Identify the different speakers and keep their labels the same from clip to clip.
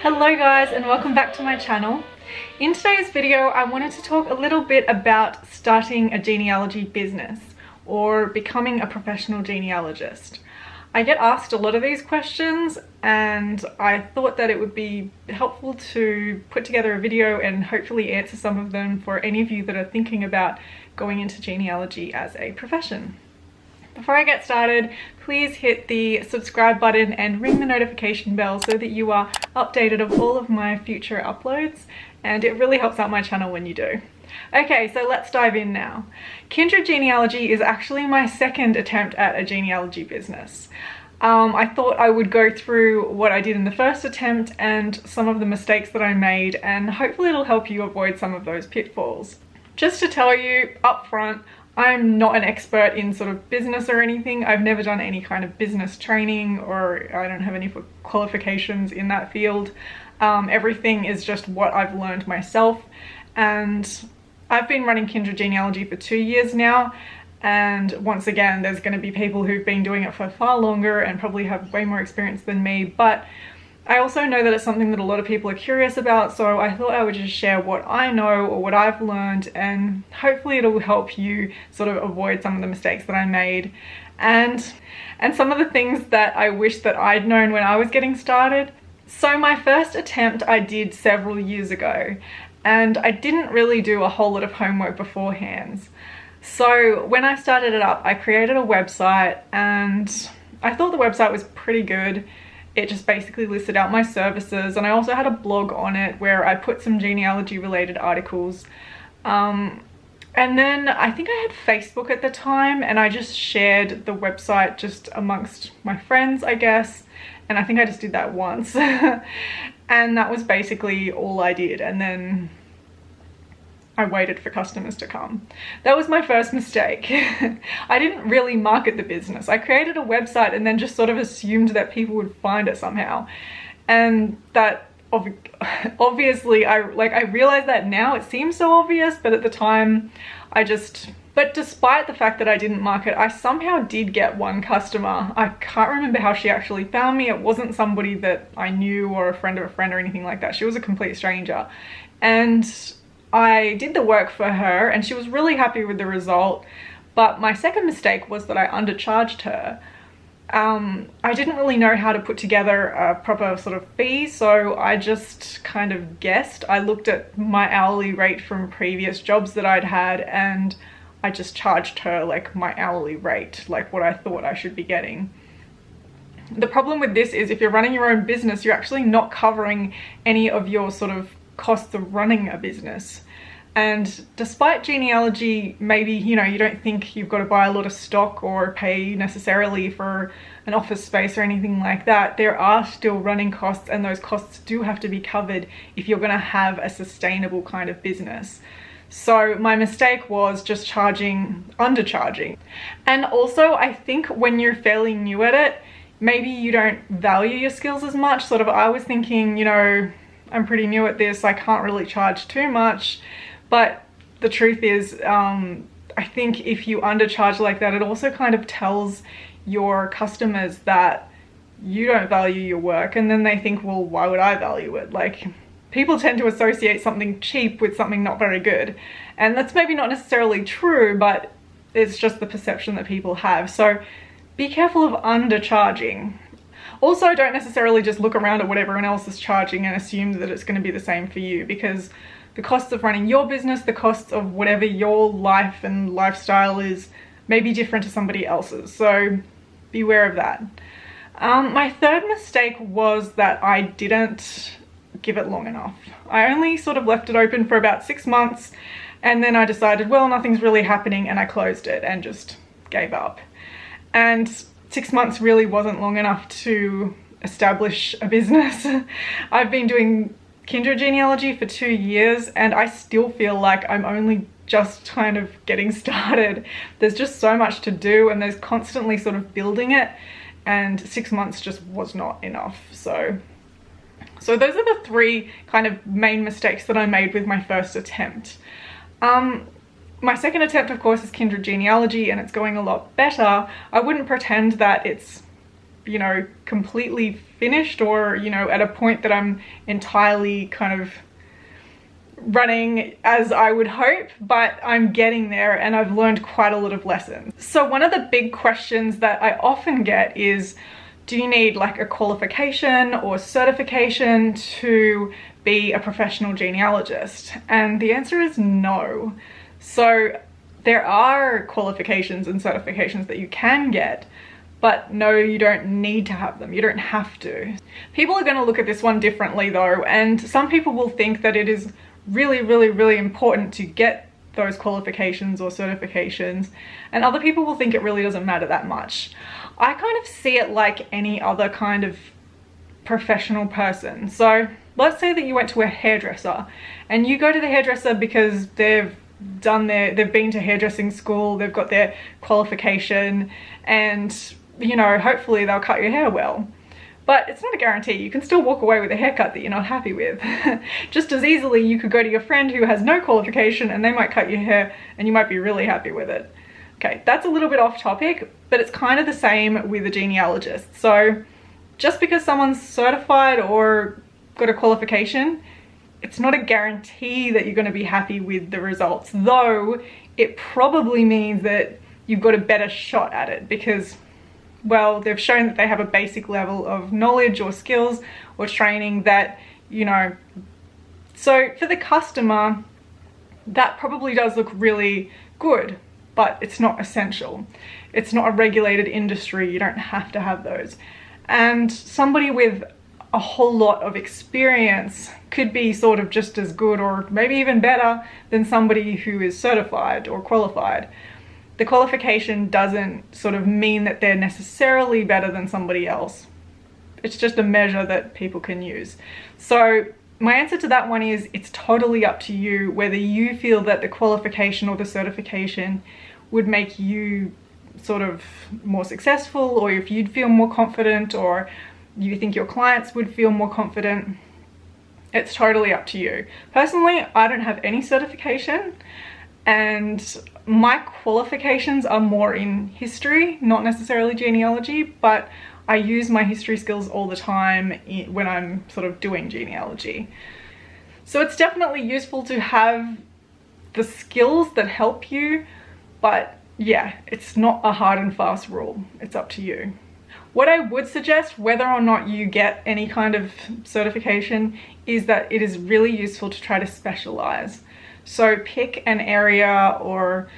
Speaker 1: Hello guys, and welcome back to my channel. In today's video I wanted to talk a little bit about starting a genealogy business or becoming a professional genealogist. I get asked a lot of these questions and I thought that it would be helpful to put together a video and hopefully answer some of them for any of you that are thinking about going into genealogy as a profession. Before I get started, please hit the subscribe button and ring the notification bell so that you are updated of all of my future uploads, and it really helps out my channel when you do. Okay, so let's dive in now. Kindred Genealogy is actually my second attempt at a genealogy business. I thought I would go through what I did in the first attempt and some of the mistakes that I made, and hopefully it'll help you avoid some of those pitfalls. Just to tell you up front, I'm not an expert in sort of business or anything. I've never done any kind of business training, or I don't have any qualifications in that field. Everything is just what I've learned myself, and I've been running Kindred Genealogy for 2 years now, and once again there's going to be people who've been doing it for far longer and probably have way more experience than me, but I also know that it's something that a lot of people are curious about, so I thought I would just share what I know or what I've learned, and hopefully it'll help you sort of avoid some of the mistakes that I made and some of the things that I wish that I'd known when I was getting started. So my first attempt I did several years ago, and I didn't really do a whole lot of homework beforehand. So when I started it up, I created a website and I thought the website was pretty good. It just basically listed out my services, and I also had a blog on it where I put some genealogy related articles. And then I think I had Facebook at the time, and I just shared the website just amongst my friends, I guess. And I think I just did that once. And that was basically all I did. And then I waited for customers to come. That was my first mistake. I didn't really market the business. I created a website and then just sort of assumed that people would find it somehow. And that obviously, I realize that now it seems so obvious, but at the time but despite the fact that I didn't market, I somehow did get one customer. I can't remember how she actually found me. It wasn't somebody that I knew or a friend of a friend or anything like that. She was a complete stranger. And I did the work for her and she was really happy with the result. But my second mistake was that I undercharged her. I didn't really know how to put together a proper sort of fee, so I just kind of guessed. I looked at my hourly rate from previous jobs that I'd had, and I just charged her like my hourly rate, like what I thought I should be getting. The problem with this is if you're running your own business, you're actually not covering any of your sort of costs of running a business. And despite genealogy, maybe, you know, you don't think you've got to buy a lot of stock or pay necessarily for an office space or anything like that, there are still running costs, and those costs do have to be covered if you're going to have a sustainable kind of business. So my mistake was just undercharging. And also I think when you're fairly new at it, maybe you don't value your skills as much. Sort of, I was thinking, you know, I'm pretty new at this, I can't really charge too much. But the truth is, I think if you undercharge like that, it also kind of tells your customers that you don't value your work, and then they think, well, why would I value it? Like, people tend to associate something cheap with something not very good. And that's maybe not necessarily true, but it's just the perception that people have. So be careful of undercharging. Also, don't necessarily just look around at what everyone else is charging and assume that it's going to be the same for you, because the costs of running your business, the costs of whatever your life and lifestyle is, may be different to somebody else's. So beware of that. My third mistake was that I didn't give it long enough. I only sort of left it open for about 6 months, and then I decided, well, nothing's really happening, and I closed it and just gave up. And 6 months really wasn't long enough to establish a business. I've been doing Kindred Genealogy for 2 years and I still feel like I'm only just kind of getting started. There's just so much to do, and there's constantly sort of building it, and 6 months just was not enough. So those are the three kind of main mistakes that I made with my first attempt. My second attempt, of course, is Kindred Genealogy, and it's going a lot better. I wouldn't pretend that it's you know, completely finished or, you know, at a point that I'm entirely kind of running as I would hope, but I'm getting there and I've learned quite a lot of lessons. So one of the big questions that I often get is, do you need like a qualification or certification to be a professional genealogist? And the answer is no. So there are qualifications and certifications that you can get, but no, you don't need to have them. You don't have to. People are going to look at this one differently though, and some people will think that it is really important to get those qualifications or certifications, and other people will think it really doesn't matter that much. I kind of see it like any other kind of professional person. So let's say that you went to a hairdresser and you go to the hairdresser because they've been to hairdressing school, they've got their qualification, and you know, hopefully they'll cut your hair well. But it's not a guarantee. You can still walk away with a haircut that you're not happy with. Just as easily you could go to your friend who has no qualification and they might cut your hair and you might be really happy with it. Okay, that's a little bit off topic, but it's kind of the same with a genealogist. So just because someone's certified or got a qualification, it's not a guarantee that you're going to be happy with the results, though it probably means that you've got a better shot at it because, well, they've shown that they have a basic level of knowledge or skills or training that, you know, so for the customer, that probably does look really good, but it's not essential. It's not a regulated industry. You don't have to have those. And somebody with a whole lot of experience could be sort of just as good or maybe even better than somebody who is certified or qualified. The qualification doesn't sort of mean that they're necessarily better than somebody else. It's just a measure that people can use. So my answer to that one is it's totally up to you whether you feel that the qualification or the certification would make you sort of more successful, or if you'd feel more confident, or you think your clients would feel more confident. It's totally up to you. Personally, I don't have any certification, and my qualifications are more in history, not necessarily genealogy, but I use my history skills all the time when I'm sort of doing genealogy. So it's definitely useful to have the skills that help you, but yeah, it's not a hard and fast rule. It's up to you. What I would suggest, whether or not you get any kind of certification, is that it is really useful to try to specialize. So pick an area, or,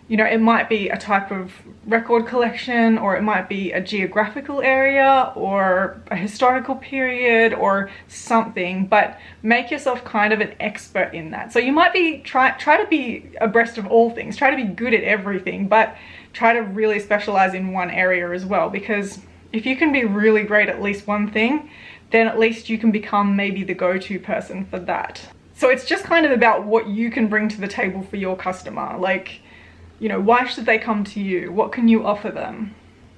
Speaker 1: you know, it might be a type of record collection, or it might be a geographical area, or a historical period, or something, but make yourself kind of an expert in that. So you might be, try to be abreast of all things, try to be good at everything, but try to really specialize in one area as well, because if you can be really great at least one thing, then at least you can become maybe the go-to person for that. So it's just kind of about what you can bring to the table for your customer. Like, you know, why should they come to you? What can you offer them?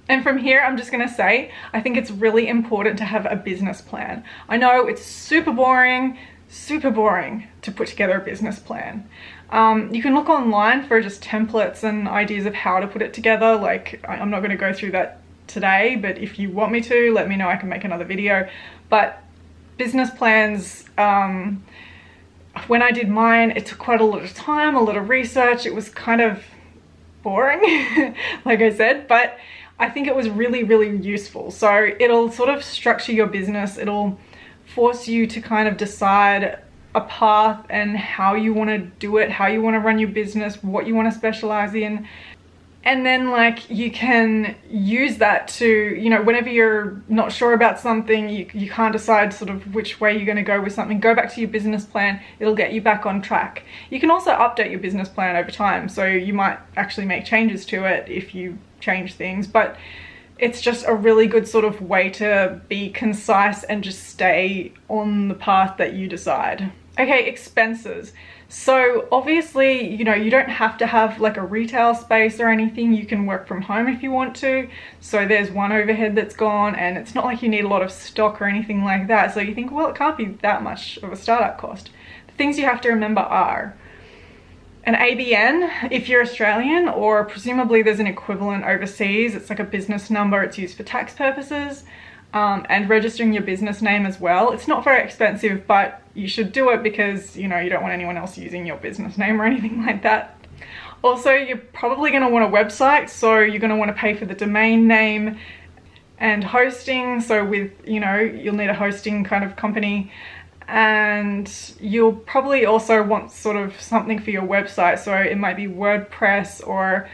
Speaker 1: And from here, I'm just gonna say, I think it's really important to have a business plan. I know it's super boring to put together a business plan. You can look online for just templates and ideas of how to put it together. Like, I'm not gonna go through that today, but if you want me to, let me know, I can make another video. But business plans, when I did mine, it took quite a lot of time, a lot of research. It was kind of boring, like I said, but I think it was really useful. So it'll sort of structure your business. It'll force you to kind of decide a path and how you want to do it, how you want to run your business, what you want to specialize in. And then, like, you can use that to, you know, whenever you're not sure about something, you can't decide sort of which way you're going to go with something, go back to your business plan. It'll get you back on track. You can also update your business plan over time, so you might actually make changes to it if you change things, but it's just a really good sort of way to be concise and just stay on the path that you decide. Okay, expenses. So obviously, you know, you don't have to have like a retail space or anything. You can work from home if you want to. So there's one overhead that's gone, and it's not like you need a lot of stock or anything like that. So you think, well, it can't be that much of a startup cost. The things you have to remember are an ABN if you're Australian, or presumably there's an equivalent overseas. It's like a business number. It's used for tax purposes, and registering your business name as well. It's not very expensive, but you should do it because, you know, you don't want anyone else using your business name or anything like that. Also, you're probably going to want a website, so you're going to want to pay for the domain name and hosting. So with, you know, you'll need a hosting kind of company, and you'll probably also want sort of something for your website. So it might be WordPress, or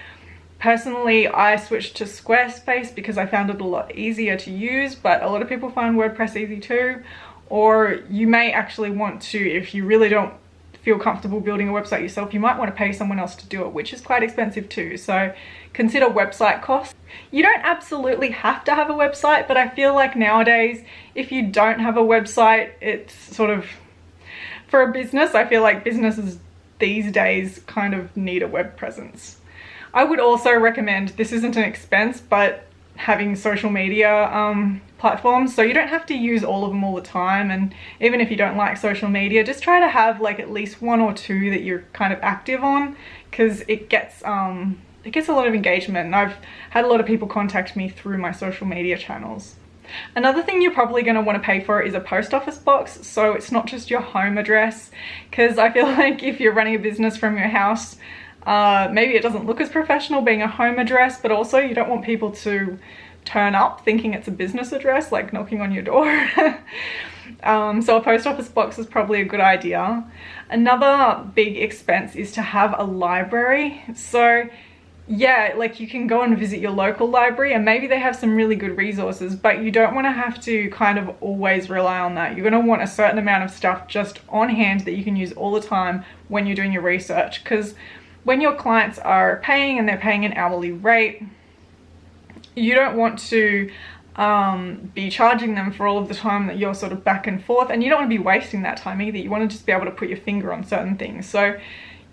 Speaker 1: personally I switched to Squarespace because I found it a lot easier to use, but a lot of people find WordPress easy too. Or you may actually want to, if you really don't feel comfortable building a website yourself, you might want to pay someone else to do it, which is quite expensive too. So consider website costs. You don't absolutely have to have a website, but I feel like nowadays, if you don't have a website, it's sort of, for a business, I feel like businesses these days kind of need a web presence. I would also recommend, this isn't an expense, but having social media platforms, so you don't have to use all of them all the time. And even if you don't like social media, just try to have like at least 1 or 2 that you're kind of active on, because it gets a lot of engagement, and I've had a lot of people contact me through my social media channels. Another thing you're probably going to want to pay for is a post office box, so it's not just your home address, because I feel like if you're running a business from your house, maybe it doesn't look as professional being a home address, but also you don't want people to turn up thinking it's a business address, like knocking on your door. So a post office box is probably a good idea. Another big expense is to have a library. So yeah, like you can go and visit your local library, and maybe they have some really good resources, but you don't want to have to kind of always rely on that. You're going to want a certain amount of stuff just on hand that you can use all the time when you're doing your research, because when your clients are paying and they're paying an hourly rate, you don't want to be charging them for all of the time that you're sort of back and forth, and you don't want to be wasting that time either. You want to just be able to put your finger on certain things. So,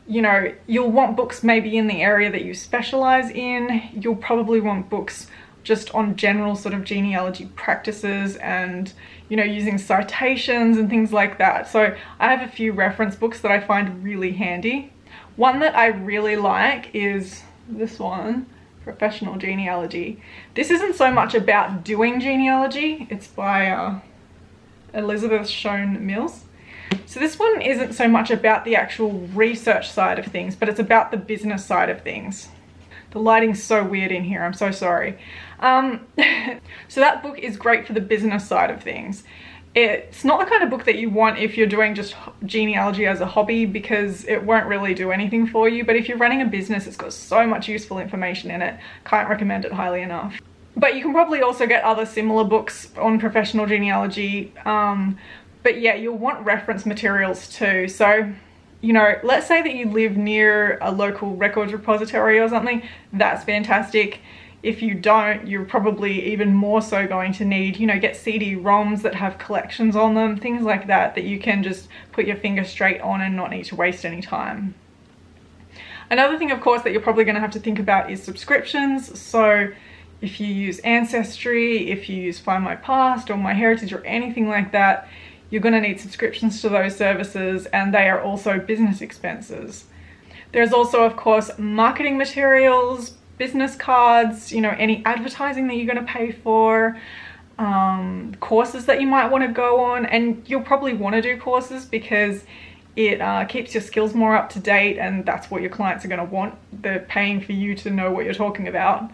Speaker 1: you know, you'll want books maybe in the area that you specialize in. You'll probably want books just on general sort of genealogy practices and, you know, using citations and things like that. So I have a few reference books that I find really handy. One that I really like is this one, Professional Genealogy. This isn't so much about doing genealogy. It's by Elizabeth Shone Mills. So this one isn't so much about the actual research side of things, but it's about the business side of things. The lighting's so weird in here, I'm so sorry. So that book is great for the business side of things. It's not the kind of book that you want if you're doing just genealogy as a hobby, because it won't really do anything for you. But if you're running a business, it's got so much useful information in it. Can't recommend it highly enough. But you can probably also get other similar books on professional genealogy. But yeah, you'll want reference materials too. So, you know, let's say that you live near a local records repository or something. That's fantastic. If you don't, you're probably even more so going to need, you know, get CD-ROMs that have collections on them, things like that, that you can just put your finger straight on and not need to waste any time. Another thing, of course, that you're probably going to have to think about is subscriptions. So if you use Ancestry, if you use Find My Past or MyHeritage or anything like that, you're going to need subscriptions to those services, and they are also business expenses. There's also, of course, marketing materials, business cards, you know, any advertising that you're going to pay for, courses that you might want to go on, and you'll probably want to do courses because it keeps your skills more up to date, and that's what your clients are going to want. They're paying for you to know what you're talking about.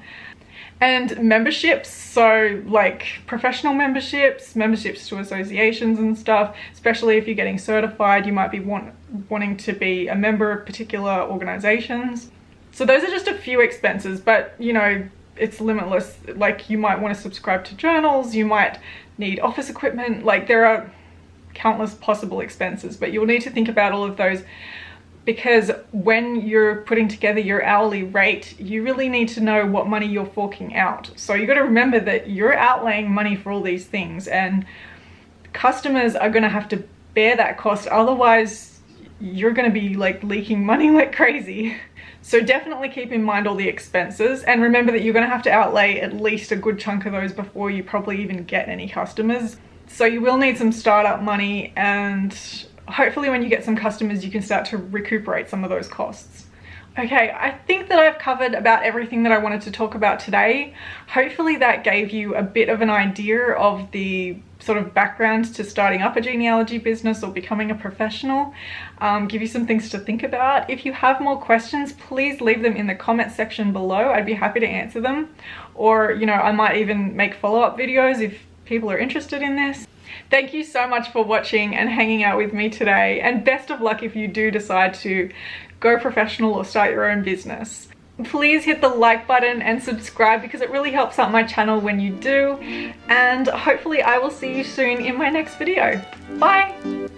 Speaker 1: And memberships, so like professional memberships, memberships to associations and stuff, especially if you're getting certified, you might be wanting to be a member of particular organizations. So those are just a few expenses, but you know, it's limitless. Like you might want to subscribe to journals, you might need office equipment, like there are countless possible expenses, but you'll need to think about all of those, because when you're putting together your hourly rate, you really need to know what money you're forking out. So you got to remember that you're outlaying money for all these things, and customers are going to have to bear that cost. Otherwise, you're going to be like leaking money like crazy. So definitely keep in mind all the expenses, and remember that you're going to have to outlay at least a good chunk of those before you probably even get any customers. So you will need some startup money, and hopefully when you get some customers, you can start to recuperate some of those costs. Okay, I think that I've covered about everything that I wanted to talk about today. Hopefully that gave you a bit of an idea of the sort of background to starting up a genealogy business or becoming a professional. Give you some things to think about. If you have more questions, please leave them in the comment section below. I'd be happy to answer them. Or, you know, I might even make follow-up videos if people are interested in this. Thank you so much for watching and hanging out with me today, and best of luck if you do decide to go professional or start your own business. Please hit the like button and subscribe because it really helps out my channel when you do, and hopefully I will see you soon in my next video. Bye!